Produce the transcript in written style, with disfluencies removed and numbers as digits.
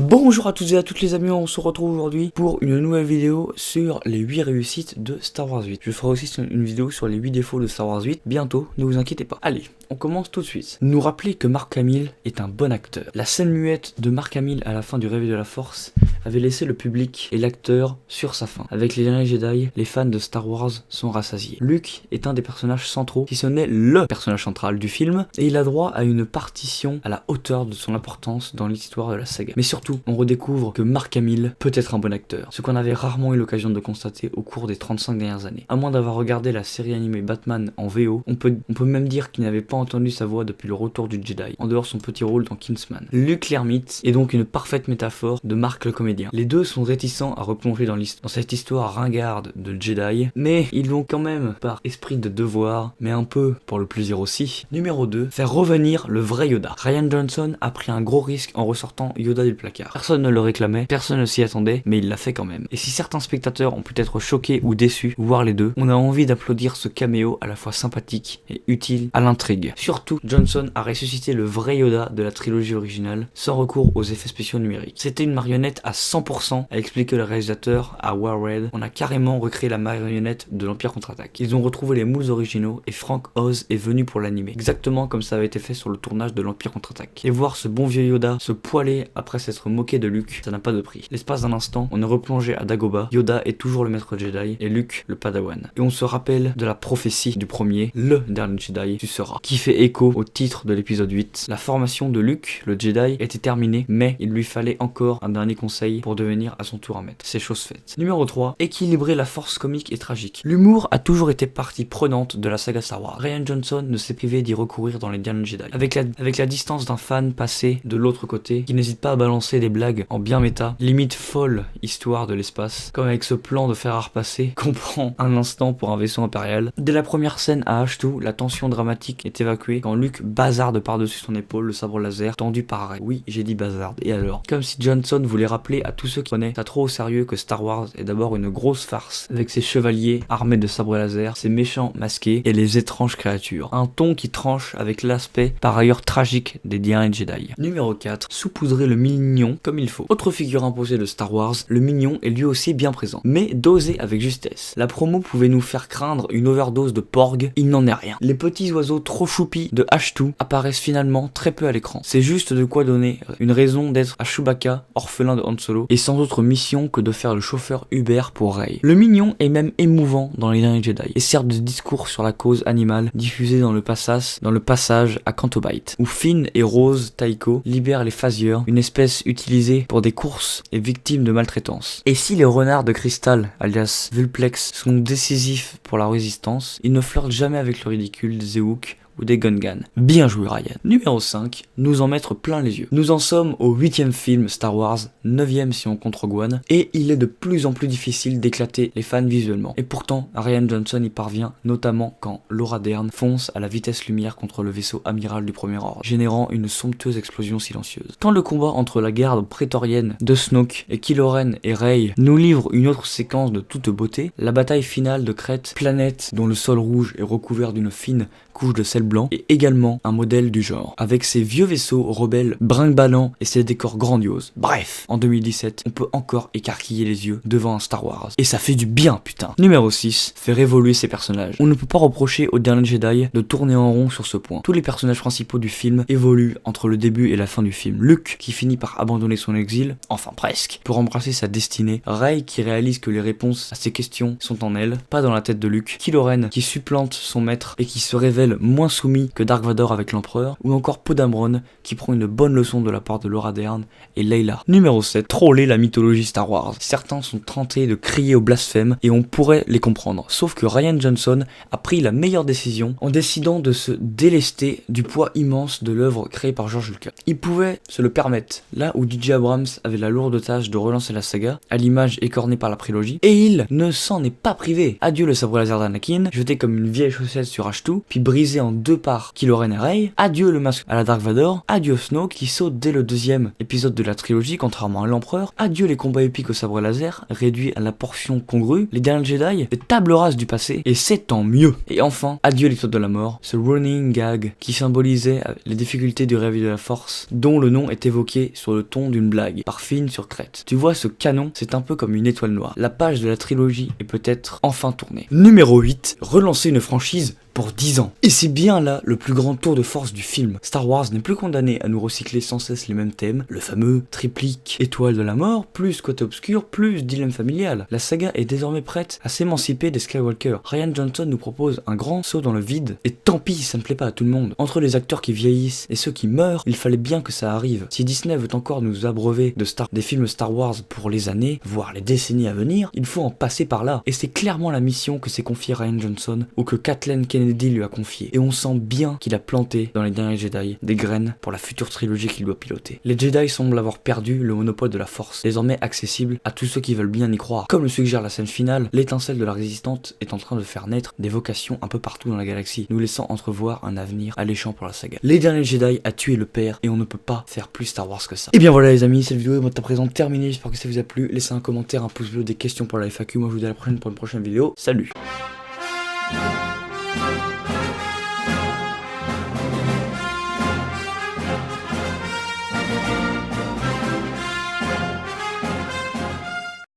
Bonjour à toutes et à toutes les amis, on se retrouve aujourd'hui pour une nouvelle vidéo sur les 8 réussites de Star Wars 8. Je ferai aussi une vidéo sur les 8 défauts de Star Wars 8, bientôt, ne vous inquiétez pas. Allez, on commence tout de suite. Nous rappeler que Mark Hamill est un bon acteur. La scène muette de Mark Hamill à la fin du Réveil de la Force avait laissé le public et l'acteur sur sa faim. Avec les derniers Jedi, les fans de Star Wars sont rassasiés. Luke est un des personnages centraux, si ce n'est LE personnage central du film, et il a droit à une partition à la hauteur de son importance dans l'histoire de la saga. Mais surtout, on redécouvre que Mark Hamill peut être un bon acteur, ce qu'on avait rarement eu l'occasion de constater au cours des 35 dernières années. À moins d'avoir regardé la série animée Batman en VO, on peut même dire qu'il n'avait pas entendu sa voix depuis le retour du Jedi, en dehors son petit rôle dans Kingsman. Luke l'ermite est donc une parfaite métaphore de Mark le comédien. Les deux sont réticents à replonger dans cette histoire ringarde de Jedi, mais ils l'ont quand même par esprit de devoir, mais un peu pour le plaisir aussi. Numéro 2, faire revenir le vrai Yoda. Rian Johnson a pris un gros risque en ressortant Yoda du placard. Personne ne le réclamait, personne ne s'y attendait, mais il l'a fait quand même. Et si certains spectateurs ont pu être choqués ou déçus, voire les deux, on a envie d'applaudir ce caméo à la fois sympathique et utile à l'intrigue. Surtout, Johnson a ressuscité le vrai Yoda de la trilogie originale, sans recours aux effets spéciaux numériques. C'était une marionnette à 100%, a expliqué le réalisateur à Warred. On a carrément recréé la marionnette de l'Empire contre-attaque. Ils ont retrouvé les moules originaux et Frank Oz est venu pour l'animer, exactement comme ça avait été fait sur le tournage de l'Empire contre-attaque. Et voir ce bon vieux Yoda se poiler après s'être moqué de Luke, ça n'a pas de prix. L'espace d'un instant, on est replongé à Dagobah, Yoda est toujours le maître Jedi et Luke le Padawan. Et on se rappelle de la prophétie du premier, le dernier Jedi, tu seras, qui fait écho au titre de l'épisode 8. La formation de Luke, le Jedi, était terminée, mais il lui fallait encore un dernier conseil pour devenir à son tour un maître. C'est chose faite. Numéro 3, équilibrer la force comique et tragique. L'humour a toujours été partie prenante de la saga Star Wars. Rian Johnson ne s'est privé d'y recourir dans les derniers Jedi. Avec la distance d'un fan passé de l'autre côté, qui n'hésite pas à balancer des blagues en bien méta, limite folle histoire de l'espace, comme avec ce plan de fer à repasser qu'on prend un instant pour un vaisseau impérial. Dès la première scène à H2, la tension dramatique est évacuée quand Luke bazarde par-dessus son épaule le sabre laser tendu par Rey. Oui, j'ai dit bazarde, et alors? Comme si Johnson voulait rappeler à tous ceux qui prenaient ça trop au sérieux que Star Wars est d'abord une grosse farce, avec ses chevaliers armés de sabres laser, ses méchants masqués et les étranges créatures. Un ton qui tranche avec l'aspect par ailleurs tragique des derniers Jedi. Numéro 4, saupoudrer le mignon comme il faut. Autre figure imposée de Star Wars, le mignon est lui aussi bien présent, mais dosé avec justesse. La promo pouvait nous faire craindre une overdose de porg, il n'en est rien. Les petits oiseaux trop choupis de H2 apparaissent finalement très peu à l'écran. C'est juste de quoi donner une raison d'être à Chewbacca, orphelin de Han Solo, et sans autre mission que de faire le chauffeur Uber pour Rey. Le mignon est même émouvant dans les derniers Jedi, et sert de discours sur la cause animale diffusé dans le passage à Canto Bight, où Finn et Rose Tycho libèrent les phasieurs, une espèce utilisée pour des courses et victime de maltraitance. Et si les renards de cristal, alias Vulplex, sont décisifs pour la résistance, ils ne flirtent jamais avec le ridicule des Ewoks ou des Gungan. Bien joué Ryan. Numéro 5, nous en mettre plein les yeux. Nous en sommes au 8e film Star Wars, 9e si on compte Rogue One, et il est de plus en plus difficile d'éclater les fans visuellement. Et pourtant, Rian Johnson y parvient, notamment quand Laura Dern fonce à la vitesse lumière contre le vaisseau amiral du Premier Ordre, générant une somptueuse explosion silencieuse. Quand le combat entre la garde prétorienne de Snoke et Kylo Ren et Rey nous livre une autre séquence de toute beauté, la bataille finale de Crête, planète dont le sol rouge est recouvert d'une fine couche de sel blanc, est également un modèle du genre, avec ses vieux vaisseaux rebelles brinque-ballants et ses décors grandioses. Bref, en 2017, on peut encore écarquiller les yeux devant un Star Wars. Et ça fait du bien, putain. Numéro 6, faire évoluer ses personnages. On ne peut pas reprocher au dernier Jedi de tourner en rond sur ce point. Tous les personnages principaux du film évoluent entre le début et la fin du film. Luke, qui finit par abandonner son exil, enfin presque, pour embrasser sa destinée. Rey, qui réalise que les réponses à ses questions sont en elle, pas dans la tête de Luke. Kylo Ren, qui supplante son maître et qui se révèle moins soumis que Dark Vador avec l'Empereur, ou encore Poe Dameron qui prend une bonne leçon de la part de Laura Dern et Layla. Numéro 7, troller la mythologie Star Wars. Certains sont tentés de crier au blasphème et on pourrait les comprendre, sauf que Rian Johnson a pris la meilleure décision en décidant de se délester du poids immense de l'œuvre créée par George Lucas. Il pouvait se le permettre, là où J.J. Abrams avait la lourde tâche de relancer la saga, à l'image écornée par la prélogie, et il ne s'en est pas privé. Adieu le sabre laser d'Anakin, jeté comme une vieille chaussette sur H2, puis brisé en 2 par Kylo Ren et Rey, adieu le masque à la Dark Vador, adieu Snoke qui saute dès le 2e épisode de la trilogie contrairement à l'Empereur, adieu les combats épiques au sabre laser, réduits à la portion congrue, les derniers Jedi, les tables rases du passé, et c'est tant mieux. Et enfin, adieu l'étoile de la mort, ce running gag qui symbolisait les difficultés du réveil de la force, dont le nom est évoqué sur le ton d'une blague, par Finn sur Crête. Tu vois, ce canon, c'est un peu comme une étoile noire. La page de la trilogie est peut-être enfin tournée. Numéro 8, relancer une franchise pour 10 ans. Et c'est bien là le plus grand tour de force du film. Star Wars n'est plus condamné à nous recycler sans cesse les mêmes thèmes, le fameux triplique étoile de la mort, plus côté obscur, plus dilemme familial. La saga est désormais prête à s'émanciper des Skywalker. Rian Johnson nous propose un grand saut dans le vide, et tant pis, ça ne plaît pas à tout le monde. Entre les acteurs qui vieillissent et ceux qui meurent, il fallait bien que ça arrive. Si Disney veut encore nous abreuver des films Star Wars pour les années, voire les décennies à venir, il faut en passer par là. Et c'est clairement la mission que s'est confiée Rian Johnson, ou que Kathleen Kennedy lui a confié, et on sent bien qu'il a planté dans les derniers Jedi des graines pour la future trilogie qu'il doit piloter. Les Jedi semblent avoir perdu le monopole de la force, désormais accessible à tous ceux qui veulent bien y croire. Comme le suggère la scène finale, l'étincelle de la résistante est en train de faire naître des vocations un peu partout dans la galaxie, nous laissant entrevoir un avenir alléchant pour la saga. Les derniers Jedi a tué le père, et on ne peut pas faire plus Star Wars que ça. Et bien voilà les amis, cette vidéo est à présent terminée, j'espère que ça vous a plu, laissez un commentaire, un pouce bleu, des questions pour la FAQ, moi je vous dis à la prochaine pour une prochaine vidéo, salut.